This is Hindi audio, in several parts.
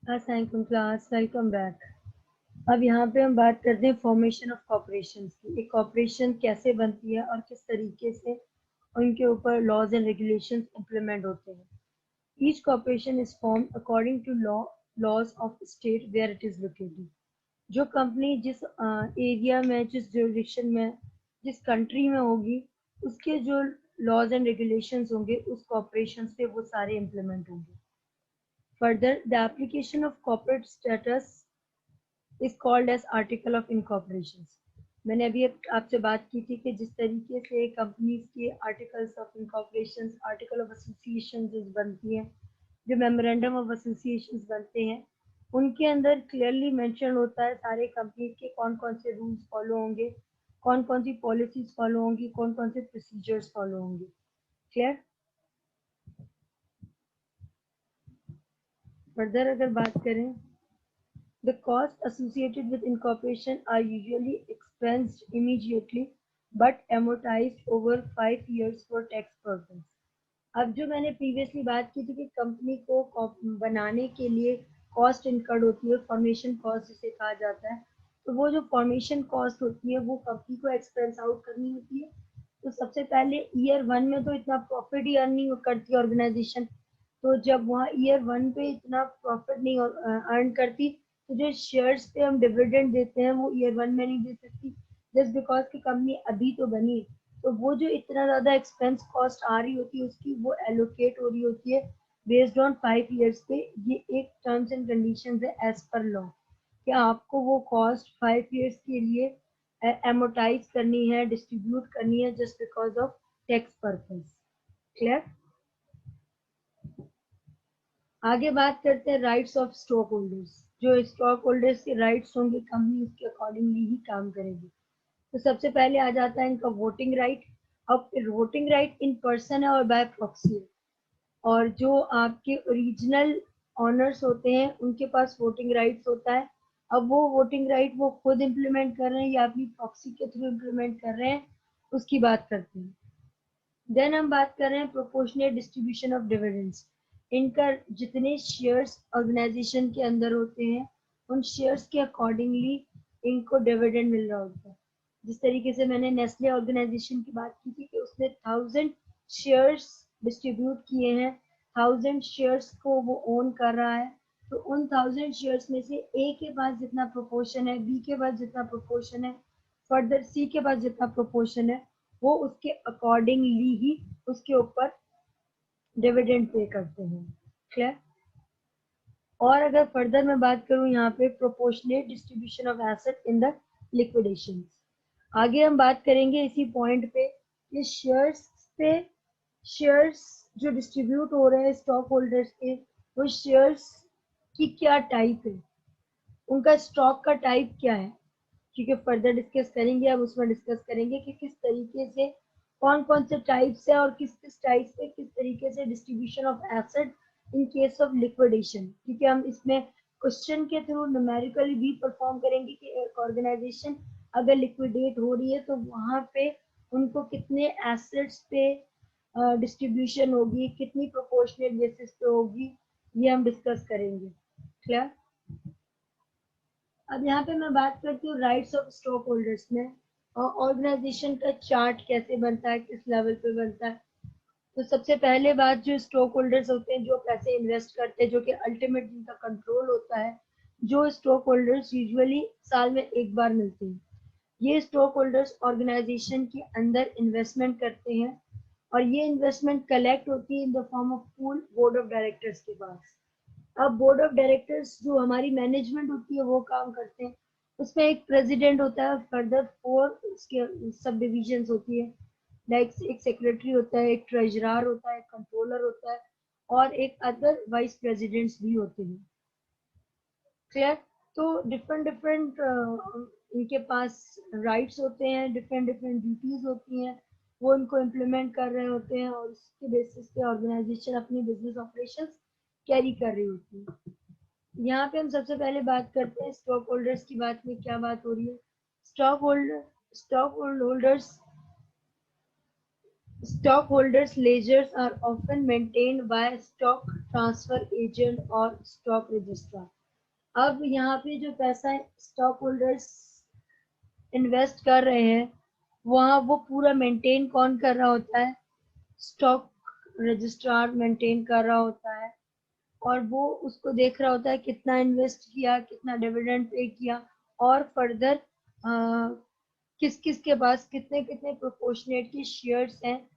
अस्सलाम क्लास, वेलकम बैक। अब यहाँ पे हम बात करते हैं फॉर्मेशन ऑफ कॉर्पोरेशंस की। एक कॉर्पोरेशन कैसे बनती है और किस तरीके से उनके ऊपर लॉज एंड रेगुलेशंस इम्प्लीमेंट होते हैं। Each corporation is formed according to laws of state where it is located. जो कंपनी जिस एरिया में, जिस जुरिडिक्शन में, जिस कंट्री में होगी, उसके जो लॉज एंड रेगुलेशंस होंगे उस कॉर्पोरेशन से वो सारे इम्प्लीमेंट होंगे। Further, the application of corporate status is called as article of incorporation. मैंने अभी आपसे बात की थी कि जिस तरीके से कंपनीज के articles of incorporation, article of association बनती हैं, जो मेमोरेंडम ऑफ एसोसिएशन बनते हैं, उनके अंदर क्लियरली मेंशन होता है सारे कंपनीज के कौन कौन से रूल्स फॉलो होंगे, कौन कौन सी पॉलिसीज फॉलो होंगी, कौन कौन से प्रोसीजर्स फॉलो होंगे। क्लियर? फर्दर अगर बात करें, the costs associated with incorporation are usually expensed immediately but amortized over 5 years for tax purpose. अब जो मैंने प्रीवियसली बात की थी कि कंपनी को बनाने के लिए कॉस्ट इनकर्ड होती है, फॉर्मेशन कॉस्ट जिसे कहा जाता है, तो वो जो फॉर्मेशन कॉस्ट होती है वो कंपनी को एक्सपेंस आउट करनी होती है। तो सबसे पहले ईयर 1 में तो इतना प्रॉफिट ही अर्न नहीं करती ऑर्गेनाइजेशन, तो जब वहाँ ईयर 1 पे इतना प्रॉफिट नहीं अर्न करती, तो जो शेयर्स पे हम डिविडेंड देते हैं वो ईयर 1 में नहीं दे सकती, जस्ट बिकॉज की कंपनी अभी तो बनी है। तो वो जो इतना ज्यादा एक्सपेंस कॉस्ट आ रही होती है उसकी वो एलोकेट हो रही होती है बेस्ड ऑन 5 इयर्स पे। ये एक टर्म्स एंड कंडीशंस है एज पर लॉ कि आपको वो कॉस्ट 5 इयर्स के लिए एमोटाइज करनी है, डिस्ट्रीब्यूट करनी है, just because of tax purpose. Clear? आगे बात करते हैं राइट्स ऑफ स्टॉक होल्डर्स। जो स्टॉक होल्डर्स के राइट्स होंगे कंपनी उसके अकॉर्डिंगली ही काम करेगी। तो सबसे पहले आ जाता है इनका वोटिंग राइट। अब वोटिंग राइट इन पर्सन है और बाय प्रॉक्सी है, और जो आपके ओरिजिनल ऑनर्स होते हैं उनके पास वोटिंग राइट्स होता है। अब वो वोटिंग राइट वो खुद इम्प्लीमेंट कर रहे हैं या अपनी प्रॉक्सी के थ्रू इम्प्लीमेंट कर रहे हैं, उसकी बात करते हैं। देन हम बात कर रहे हैं प्रोपोर्शनेट डिस्ट्रीब्यूशन ऑफ डिविडेंड्स। इनका जितने शेयर्स ऑर्गेनाइजेशन के अंदर होते हैं उन शेयर्स के अकॉर्डिंगली इनको डिविडेंड मिल रहा होता है। जिस तरीके से मैंने नेस्ले ऑर्गेनाइजेशन की बात की थी कि उसने 1000 शेयर्स डिस्ट्रीब्यूट किए हैं, 1000 शेयर्स को वो ओन कर रहा है, तो उन 1000 शेयर्स में से ए के पास जितना प्रोपोर्शन है, बी के पास जितना प्रोपोर्शन है, फर्दर सी के पास जितना प्रोपोर्शन है, वो उसके अकॉर्डिंगली ही उसके ऊपर डिविडेंड पे करते हैं। क्लियर? और अगर फर्दर मैं बात करूं यहाँ पे proportionate distribution of asset in the liquidation, आगे हम बात करेंगे इसी पॉइंट पे कि पे शेयर्स जो डिस्ट्रीब्यूट हो रहे हैं स्टॉक होल्डर्स के, वो शेयर्स की क्या टाइप है, उनका स्टॉक का टाइप क्या है, क्योंकि फर्दर डिस्कस करेंगे। अब उसमें डिस्कस करेंगे कि किस तरीके से कौन कौन से टाइप्स है और किस किस टाइप पे किस तरीके से distribution of asset in case of liquidation, क्योंकि हम इसमें क्वेश्चन के थ्रू न्यूमेरिकली भी परफॉर्म करेंगे कि एक ऑर्गेनाइजेशन अगर लिक्विडेट हो रही है तो वहां पे उनको कितने एसेट्स पे डिस्ट्रीब्यूशन होगी, कितनी प्रोपोर्शनेट बेसिस पे होगी, ये हम डिस्कस करेंगे। क्लियर? अब यहाँ पे मैं बात करती हूँ राइट्स ऑफ स्टॉक होल्डर्स में, और ऑर्गेनाइजेशन का चार्ट कैसे बनता है, किस लेवल पे बनता है। तो सबसे पहले बात, जो स्टॉक होल्डर्स होते हैं जो पैसे इन्वेस्ट करते हैं, जो कि अल्टीमेट जिनका कंट्रोल होता है, जो स्टॉक होल्डर्स यूजुअली साल में एक बार मिलते हैं। ये स्टॉक होल्डर्स ऑर्गेनाइजेशन के अंदर इन्वेस्टमेंट करते हैं और ये इन्वेस्टमेंट कलेक्ट होती है in the form of pool board of directors के पास। अब बोर्ड ऑफ डायरेक्टर्स जो हमारी मैनेजमेंट होती है वो काम करते हैं, उसमें एक प्रेसिडेंट होता है, फर्दर 4 उसके सब डिविजन होती है, लाइक एक सेक्रेटरी होता है, एक ट्रेजरर होता है, एक कंट्रोलर होता है, और एक अदर वाइस प्रेसिडेंट्स भी होते हैं। क्लियर? तो डिफरेंट डिफरेंट इनके पास राइट्स होते हैं, डिफरेंट डिफरेंट ड्यूटीज होती हैं, वो इनको इम्प्लीमेंट कर रहे होते हैं और उसके बेसिस पे ऑर्गेनाइजेशन अपनी बिजनेस ऑपरेशंस कैरी कर रही होती है। यहाँ पे हम सबसे पहले बात करते हैं स्टॉक होल्डर्स की। बात में क्या बात हो रही है, stock holders stockholders ledgers are often maintained by a stock transfer agent or stock registrar। अब यहाँ पे जो पैसा स्टॉक होल्डर्स इन्वेस्ट कर रहे हैं, वहाँ वो पूरा मेंटेन कौन कर रहा होता है? स्टॉक रजिस्ट्रार मेंटेन कर रहा होता है, और वो उसको देख रहा होता है कितना इन्वेस्ट किया, कितना डिविडेंड पे किया, और फर्दर किस किस के पास कितने कितने प्रोपोर्शनेट के शेयर्स हैं,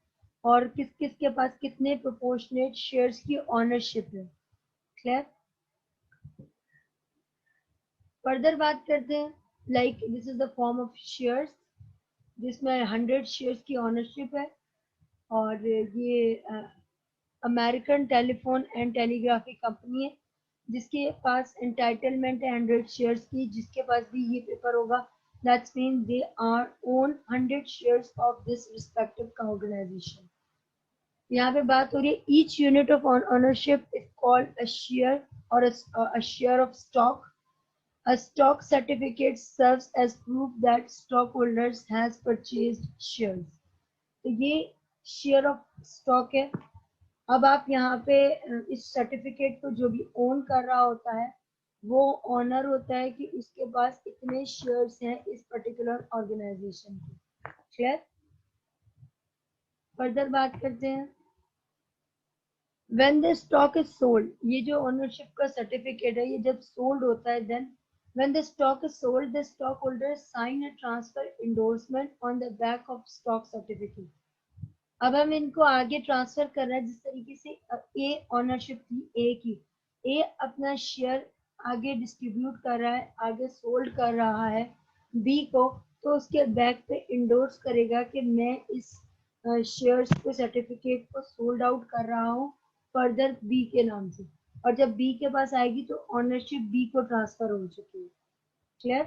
और किस किस के पास कितने प्रोपोर्शनेट शेयर्स की ओनरशिप है। क्लियर? फर्दर बात करते हैं, like this is the form of shares, जिसमें 100 शेयर्स की ओनरशिप है, और ये American telephone and telegraphy company है, जिसके पास एंटाइटलमेंट है 100 शेयर्स की। जिसके पास भी ये पेपर होगा, that's mean they are own 100 shares of this respective organisation. यहाँ पे बात हो रही है, each unit of ownership is called a share और a share of stock. A stock certificate serves as proof that stockholders has purchased shares. तो ये शेयर ऑफ स्टॉक है। अब आप यहाँ पे इस सर्टिफिकेट को जो भी ओन कर रहा होता है, वो ऑनर होता है कि उसके पास इतने शेयर्स हैं इस पर्टिकुलर ऑर्गेनाइजेशन के। क्लियर? फर्दर बात करते हैं, when the stock is sold, ये जो ओनरशिप का सर्टिफिकेट है, ये जब सोल्ड होता है, then when the stock is sold, the stockholders sign a transfer endorsement on the back of stock certificate. अब हम इनको आगे ट्रांसफर कर रहे हैं, जिस तरीके से ए ओनरशिप थी ए की, ए अपना शेयर आगे डिस्ट्रीब्यूट कर रहा है, आगे सोल्ड कर रहा है बी को, तो उसके बैक पे इंडोर्स करेगा कि मैं इस शेयर्स को सर्टिफिकेट को सोल्ड आउट कर रहा हूँ फर्दर बी के नाम से, और जब बी के पास आएगी तो ओनरशिप बी को ट्रांसफर हो चुकी है। क्लियर?